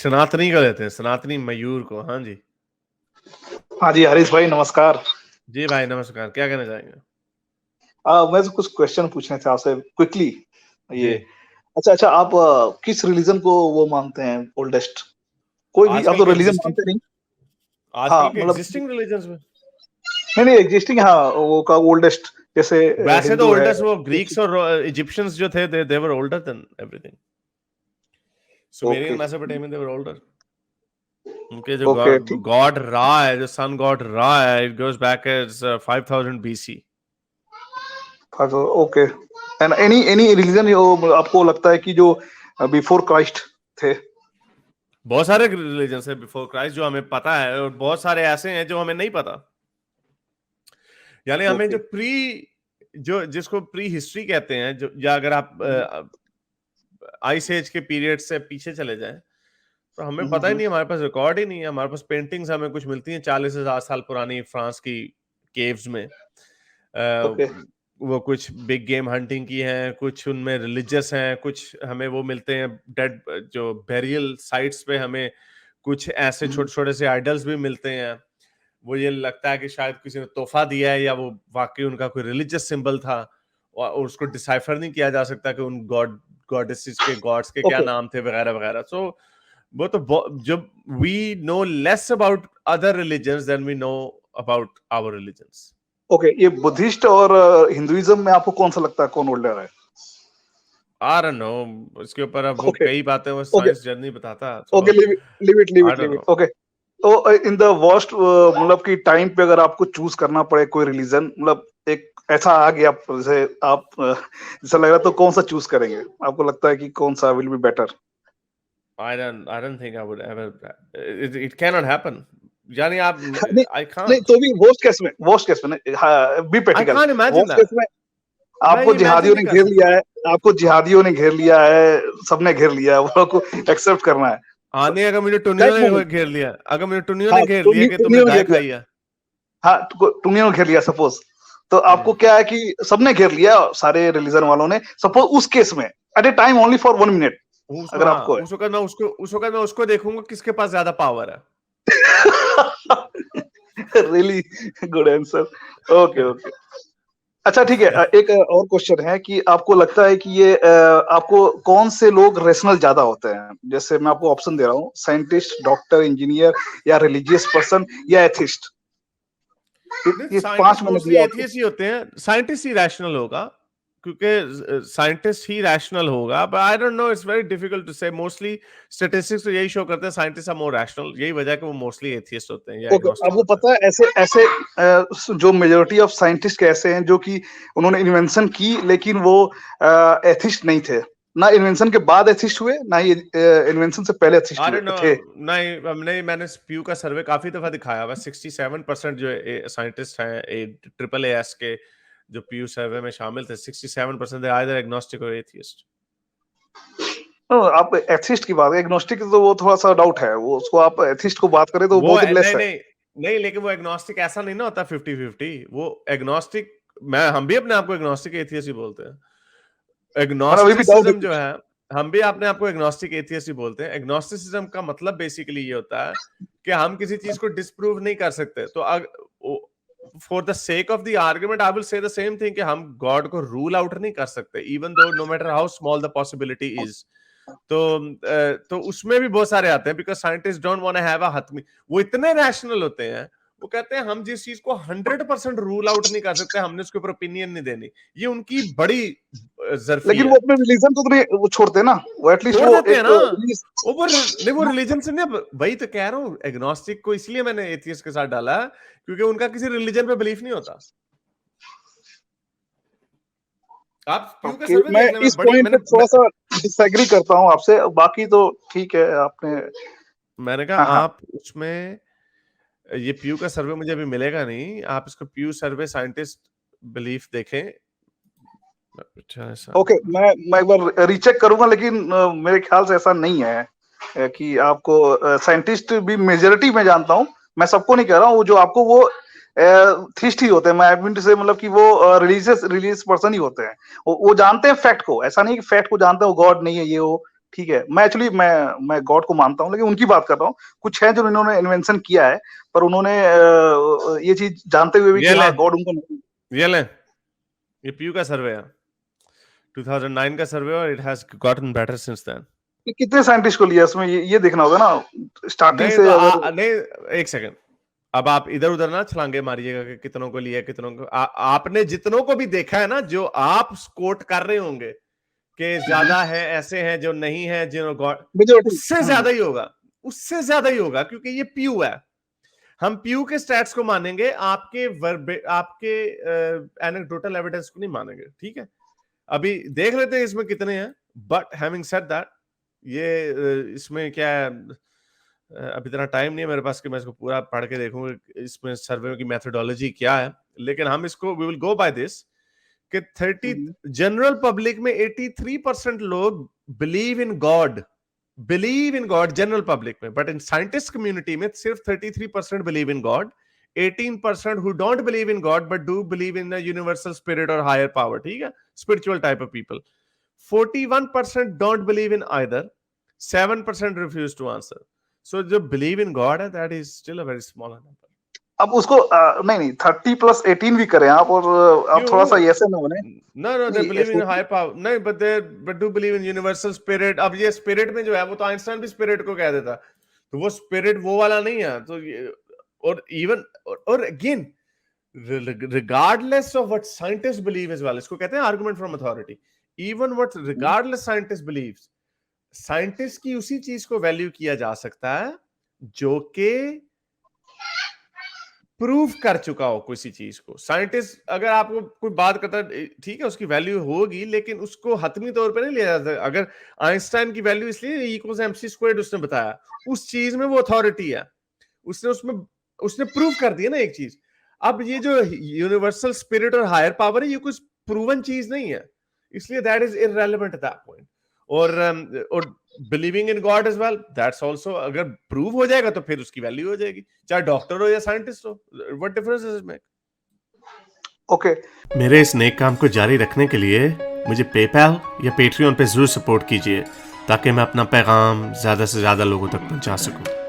सनातनी को लेते हैं, सनातनी मयूर को। हाँ जी। हाँ जी, हरीश भाई नमस्कार। जी भाई नमस्कार, क्या कहना चाहेंगे? मैं कुछ क्वेश्चन पूछने थे आपसे क्विकली। जी। ये अच्छा, आप किस रिलीजन को वो मानते हैं ओल्डेस्ट? कोई भी, आप आजकल तो के रिलीजन एग्जिस्टिंग मानते नहीं। हाँ आजकल के मतलब, एग्जिस्टिंग रिलीजन्स में नहीं एग्जिस्टिंग, हाँ वो का ओल्डेस्ट, जैसे वैसे तो हिंदू है। ओल्डेस्ट वो ग्रीक्स और इजिप्शियंस जो थे, they were older than everything. Sumerian okay Mesopotamian they were older. उनके जो ओके ठीक। गॉड रा है, जो सन गॉड रा है, it goes back as 5000 BC. Okay, and any religion आपको लगता है कि जो बिफोर क्राइस्ट थे? बहुत सारे रिलीजन्स है बिफोर क्राइस्ट जो हमें पता है, और बहुत सारे ऐसे हैं जो हमें नहीं पता। यानी हमें ओके जो जिसको प्री हिस्ट्री कहते हैं, जो, या अगर आप आइस एज के पीरियड से पीछे चले जाएं, तो हमें पता ही नहीं, हमारे पास रिकॉर्ड ही नहीं है। हमारे पास पेंटिंग्स हमें कुछ मिलती हैं 40,000 साल पुरानी फ्रांस की केव्स में। ओके वो कुछ बिग गेम हंटिंग की हैं, कुछ उनमें रिलीजियस हैं, कुछ हमें वो मिलते हैं डेड जो बेरियल साइट्स पे, हमें कुछ ऐसे छोटे छोटे से आइडल्स भी मिलते हैं। वो ये लगता है कि शायद किसी ने तोहफा दिया है, या वो वाकई उनका कोई रिलीजियस सिंबल था, और उसको डिसाइफर नहीं किया जा सकता कि उन गॉडेसेस के गॉड्स के क्या ओके नाम थे वगैरह वगैरह। सो वो तो जब we know less about other religions than we know about our religions. Okay, ये बुद्धिस्ट और हिंदुइज्म में आपको कौन सा लगता है, कौन ओल्डर है? आई डोंट नो, इसके ऊपर अब वो ओके कई बातें वो ओके साइंस जर्नी बताता है, ओके, तो I don't leave it. No. Okay, तो इन द वर्स्ट मतलब कि टाइम पे अगर आपको चूज करना पड़े कोई रिलीजन, मतलब एक ऐसा आ गया जैसे आप जैसा लग रहा, तो कौन सा चूज करेंगे? आपको लगता है कि कौन सा will be better? I don't think I would ever, it cannot happen. यानी आप, नहीं I नहीं, can't तो भी वर्स्ट केस में हाँ, be I practical. can't imagine worst case that. में मैं आपको इमेजिन जिहादियों नहीं ने कर घेर सकता। लिया है, सबने घेर लिया है, वो आपको एक्सेप्ट करना है। हाँ नहीं, अगर मुझे टुनियों दैट ने मोमेंट, घेर लिया, अगर मुझे टुनियों हाँ ने घेर लिया कि तुमने टुनियो ने गाय घेर लिया, खाई है। हाँ टुनियो ने घेर लिया सपोज, तो आपको हम्म। क्या है कि सबने घेर लिया, सारे रिलीजन वालों ने, सपोज उस केस में at a time only for 1 minute अगर हाँ, आपको है। उस वक्त मैं उसको देखूंगा किसके पास ज्यादा पावर है। Really good answer. Okay okay, अच्छा ठीक है। एक और क्वेश्चन है कि आपको लगता है कि ये आपको कौन से लोग रेशनल ज्यादा होते हैं? जैसे मैं आपको ऑप्शन दे रहा हूँ, साइंटिस्ट, डॉक्टर, इंजीनियर, या रिलीजियस पर्सन, या एथिस्ट। नहीं, ये पांच साइंटिस्ट मैंने मोस्टली दिया आपको। एथियस्ट ही होते हैं। साइंटिस्ट ही रैशनल होगा, क्योंकि साइंटिस्ट ही रैशनल होगा, but I don't know, it's very difficult to say. Mostly statistics तो यही शो करते हैं साइंटिस्ट आर मोर रैशनल। यही वजह है कि वो मोस्टली एथियस्ट होते हैं या ओके, एग्नोस्टिक आपको होते हैं। पता है ऐसे ऐसे जो मेजोरिटी ऑफ साइंटिस्ट कैसे हैं जो कि उन्होंने इन्वेंशन की लेकिन वो एथिस्ट नहीं थे, ना इन्वेंशन के बाद एथिस्ट हुए, ना ही इन्वेंशन से पहले एथिस्ट आई हुए डोंट नो, थे। नहीं मैंने प्यू का सर्वे काफी दफा दिखाया हुआ। 67% जो साइंटिस्ट हैं ट्रिपल एस के, जो पीयू सर्वे में शामिल थे, 67% आइदर एग्नोस्टिक और एथियस्ट। आप एथिस्ट की बात, एग्नोस्टिक तो वो थोड़ा सा डाउट है, वो उसको आप एथिस्ट को बात करें तो वो वो बहुत ही लेस नहीं है। नहीं नहीं, लेकिन वो एग्नोस्टिक ऐसा नहीं ना होता 50-50। वो एग्नोस्टिक, मैं हम भी अपने आप को एग्नोस्टिक एथियस्ट ही बोलते हैं। मतलब अभी भी डाउट है एग्नोस्टिसिज्म जो कुछ? है, हम भी अपने आप को एग्नोस्टिक एथियस्ट ही बोलते हैं। एग्नोस्टिसिज्म का मतलब बेसिकली ये होता है कि हम किसी चीज को डिस्प्रूव नहीं कर सकते। तो for the sake of the argument I will say the same thing, कि हम गॉड को रूल आउट नहीं कर सकते, even though no matter how small the possibility is. तो उसमें भी बहुत सारे आते हैं, because scientist don't want to have a हतमी। वो इतने रैशनल होते हैं, वो कहते हैं हम जिस चीज को 100% रूल आउट नहीं कर सकते, हमने उसके ऊपर ओपिनियन नहीं देनी। ये उनकी बड़ी जरफी लेकिन है। वो अपने रिलीजन को तो नहीं वो छोड़ते हैं ना, वो एटलीस्ट छोड़ वो देते हैं एक ना। release- नहीं, वो रिलीजन से नहीं, वही तो कह रहा हूँ। एग्नोस्टिक को इसलिए मैंने एथियस्ट के साथ डाला, क्योंकि उनका किसी रिलीजन पे बिलीफ नहीं होता। आप क्यों का ओके, सर्वे मैं देख लें, इस पॉइंट पे थोड़ा सा डिसएग्री करता हूँ आपसे, बाकी तो ठीक है आपने। मैंने कहा हाँ हाँ, आप उसमें, ये प्यू का सर्वे मुझे अभी मिलेगा नहीं, आप इसको प्यू सर्वे साइंटिस्ट बिलीफ देखें। अच्छा ऐसा, ओके, मैं एक बार रीचेक करूंगा, लेकिन मेरे ख्याल से ऐसा नहीं है कि आपको साइंटिस्ट भी मेजोरिटी में जानता हूँ, मैं सबको नहीं कह रहा हूँ, वो जो आपको वो थीस्ट ही होते हैं, मैं एडमिट से मतलब कि वो रिलीजियस पर्सन ही होते हैं, वो जानते हैं फैक्ट को, ऐसा नहीं कि फैक्ट को जानते हैं वो गॉड नहीं है ये वो, ठीक है, मैं एक्चुअली मैं गॉड को मानता हूँ, लेकिन उनकी बात कर रहा हूँ। कुछ है जो इन्होंने इन्वेंशन किया है, पर उन्होंने ये चीज जानते हुए भी कि हाँ गॉड उनको नहीं। ये ले, ये पीयू का सर्वे है, 2009 का सर्वे, और it has gotten better since then. कितने साइंटिस्ट को लिया इसमें, ये देखना होगा ना स्टार्टिंग नहीं से। तो अगर नहीं, एक सेकंड, अब आप इधर उधर ना छलांगे मारिएगा कि कितनों को लिया, कितनों को। आपने जितनों को भी देखा है ना, जो आप कोट कर रहे होंगे कि ज्यादा है, ऐसे हैं जो नहीं है, जिन्होंने गॉड, मेजॉरिटी उससे ज्यादा ही होगा, उससे ज्यादा ही होगा, क्योंकि ये पीयू है। हम पीयू के स्टैट्स को मानेंगे, आपके एनेक्डोटल एविडेंस को नहीं मानेंगे, ठीक है। अभी देख लेते हैं इसमें कितने हैं, बट हैविंग सेड दैट, ये इसमें क्या है, अब इतना टाइम नहीं है मेरे पास कि मैं इसको पूरा पढ़ के देखूंगा इसमें सर्वे की मेथोडोलॉजी क्या है, लेकिन हम इसको we will go by this कि 30 जनरल पब्लिक में 83% लोग believe in God, general public में, बट इन साइंटिस्ट कम्युनिटी में सिर्फ 33% believe in God, 18% who don't believe in God but do believe in a universal spirit or higher power, ठीक है, spiritual type of people. 41% don't believe in either, 7% refuse to answer. So जो believe in God है, that is still a very small number. अब उसको नहीं 30+18 भी करें आप, और आप थोड़ा सा ऐसे ना बने। No, they believe in higher power. नहीं, but do believe in universal spirit. अब ये spirit में जो है, वो तो आइंस्टाइन भी spirit को कह देता, तो वो spirit वो वाला नहीं है, तो और even और again regardless of what scientists believe as well, इसको कहते हैं argument from authority. Even what regardless scientist believes, scientist की उसी चीज को वैल्यू किया जा सकता है जो कि प्रूव कर चुका हो किसी चीज को। साइंटिस्ट अगर आपको कोई बात करता है, ठीक है, उसकी वैल्यू होगी, लेकिन उसको हतमी तौर पे नहीं लिया जाता। अगर आइंस्टाइन की वैल्यू इसलिए इक्वल्स एमसी स्क्वायर्ड उसने बताया, उस चीज में वो अथॉरिटी है, उसने प्रूव कर दिया ना एक चीज। अब ये जो यूनिवर्सल स्पिरिट और हायर पावर है, ये कुछ प्रूवन चीज नहीं है, इसलिए that is irrelevant at that point. और believing in God as well, that's also, अगर प्रूव हो जाएगा तो फिर उसकी वैल्यू हो जाएगी, चाहे डॉक्टर हो या साइंटिस्ट हो। What difference does it make? Okay, मेरे इस नेक काम को जारी रखने के लिए मुझे पेपैल या पेट्रियन पे जरूर सपोर्ट कीजिए, ताकि मैं अपना पैगाम ज्यादा से ज्यादा लोगों तक पहुंचा सकूं।